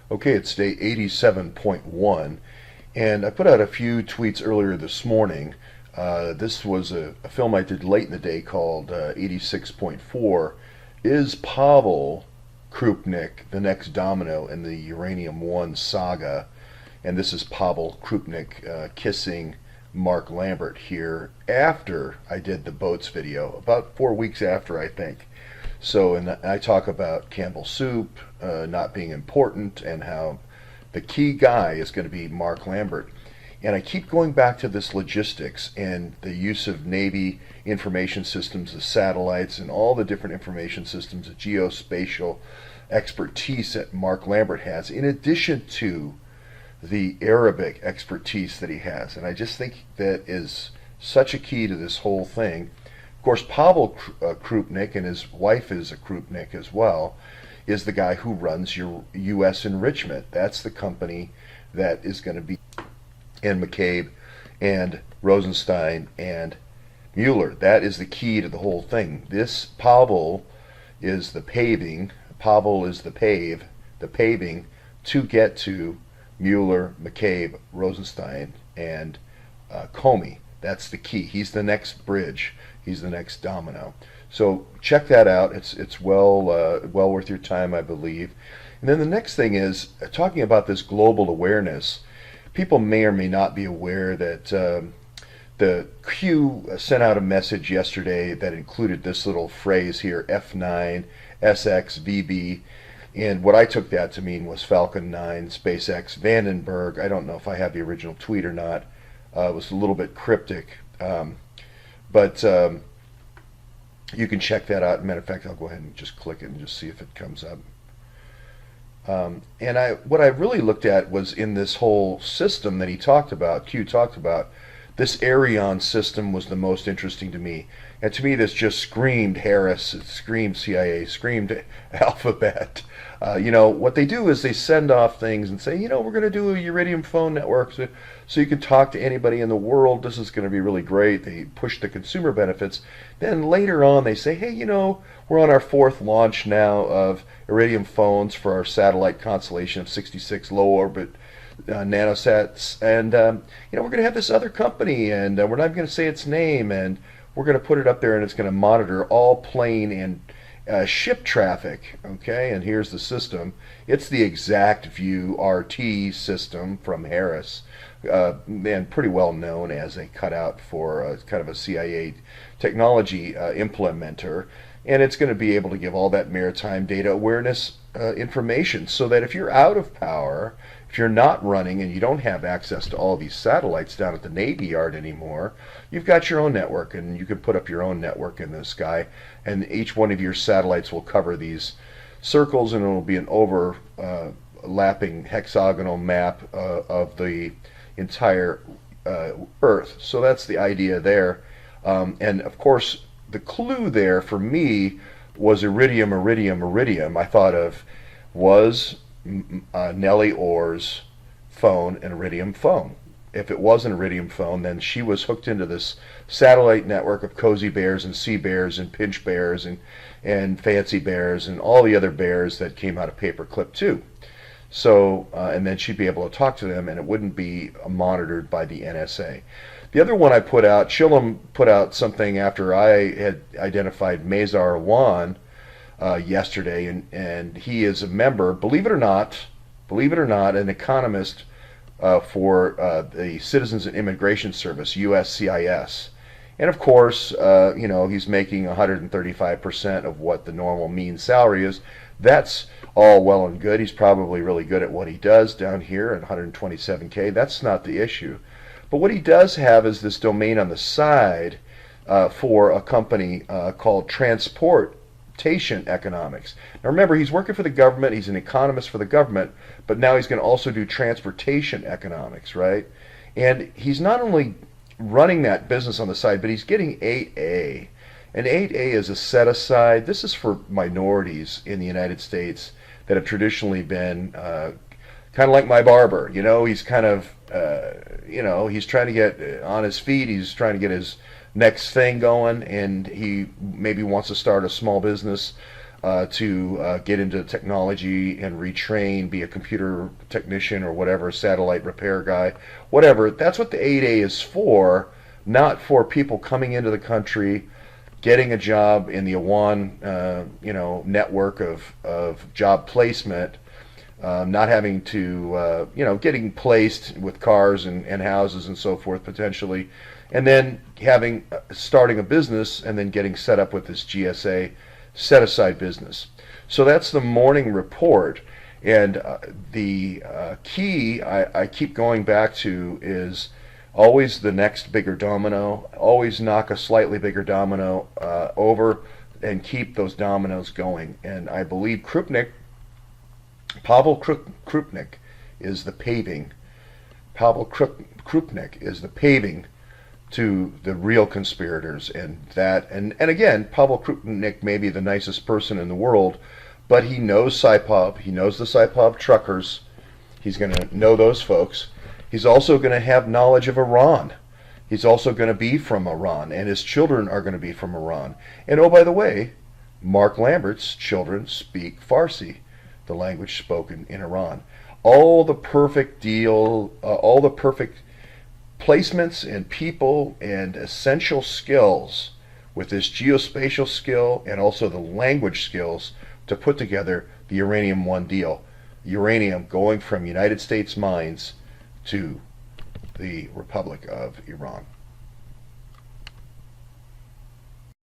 Okay, it's day 87.1, and I put out a few tweets earlier this morning. This was a film I did late in the day called 86.4. Is Pavel Krupnik the next domino in the Uranium One saga? And this is Pavel Krupnik kissing Mark Lambert here after I did the boats video, about 4 weeks after, I think. So, and I talk about Campbell Soup not being important and how the key guy is going to be Mark Lambert. And I keep going back to this logistics and the use of Navy information systems, the satellites, and all the different information systems, the geospatial expertise that Mark Lambert has, in addition to the Arabic expertise that he has. And I just think that is such a key to this whole thing. Of course, Pavel Krupnik, and his wife is a Krupnik as well, is the guy who runs your U.S. enrichment. That's the company that is going to be in McCabe and Rosenstein and Mueller. That is the key to the whole thing. This Pavel is the paving. Pavel is the paving to get to Mueller, McCabe, Rosenstein, and Comey. That's the key. He's the next bridge. He's the next domino. So check that out. It's well worth your time, I believe. And then the next thing is talking about this global awareness. People may or may not be aware that the Q sent out a message yesterday that included this little phrase here, F9 SXVB. And what I took that to mean was Falcon 9, SpaceX, Vandenberg. I don't know if I have the original tweet or not. It was a little bit cryptic. But you can check that out. Matter of fact, I'll go ahead and just click it and just see if it comes up. And what I really looked at was in this whole system that he talked about, Q talked about, this Arion system was the most interesting to me. And to me, this just screamed Harris, it screamed CIA, screamed Alphabet. What they do is they send off things and say, we're going to do a Iridium phone network so you can talk to anybody in the world. This is going to be really great. They push the consumer benefits. Then later on they say, hey, we're on our 4th launch now of Iridium phones for our satellite constellation of 66 low orbit nanosats. And, we're going to have this other company, and we're not going to say its name, and we're going to put it up there, and it's going to monitor all plane and ship traffic. Okay, and here's the system. It's the Exact View RT system from Harris, and pretty well known as a cutout for kind of a CIA technology implementer. And it's going to be able to give all that maritime data awareness information, so that if you're out of power, if you're not running and you don't have access to all these satellites down at the Navy Yard anymore, you've got your own network, and you can put up your own network in the sky, and each one of your satellites will cover these circles, and it will be an overlapping hexagonal map of the entire Earth. So that's the idea there. And of course, the clue there for me was iridium. I thought of Was Nellie Ohr's phone an iridium phone? If it was an iridium phone, then she was hooked into this satellite network of cozy bears and sea bears and pinch bears and fancy bears and all the other bears that came out of Paperclip 2. So, and then she'd be able to talk to them, and it wouldn't be monitored by the NSA. The other one I put out, Chillum put out something after I had identified Mazar Wan yesterday, and he is a member, believe it or not, an economist for the Citizens and Immigration Service, USCIS. And of course, he's making 135% of what the normal mean salary is. That's all well and good. He's probably really good at what he does down here at 127K. That's not the issue. But what he does have is this domain on the side for a company called Transportation Economics. Now remember, he's working for the government, he's an economist for the government, but now he's going to also do transportation economics, right? And he's not only running that business on the side, but he's getting 8A. And 8A is a set aside. This is for minorities in the United States that have traditionally been kind of like my barber. He's kind of, he's trying to get on his feet. He's trying to get his next thing going, and he maybe wants to start a small business to get into technology and retrain, be a computer technician or whatever, satellite repair guy, whatever. That's what the 8A is for, not for people coming into the country, getting a job in the One, network of job placement, not having to, getting placed with cars and houses and so forth potentially, and then starting a business and then getting set up with this GSA set aside business. So that's the morning report. And the key I keep going back to is always the next bigger domino. Always knock a slightly bigger domino over and keep those dominoes going. And I believe Pavel Krupnik is the paving. Pavel Krupnik is the paving to the real conspirators, and again, Pavel Krupnik may be the nicest person in the world, but he knows SIPOV, he knows the SIPOV truckers, he's going to know those folks. He's also going to have knowledge of Iran. He's also going to be from Iran, and his children are going to be from Iran. And oh, by the way, Mark Lambert's children speak Farsi, the language spoken in Iran. All the perfect placements and people and essential skills with this geospatial skill and also the language skills to put together the Uranium One deal. Uranium going from United States mines to the Republic of Iran.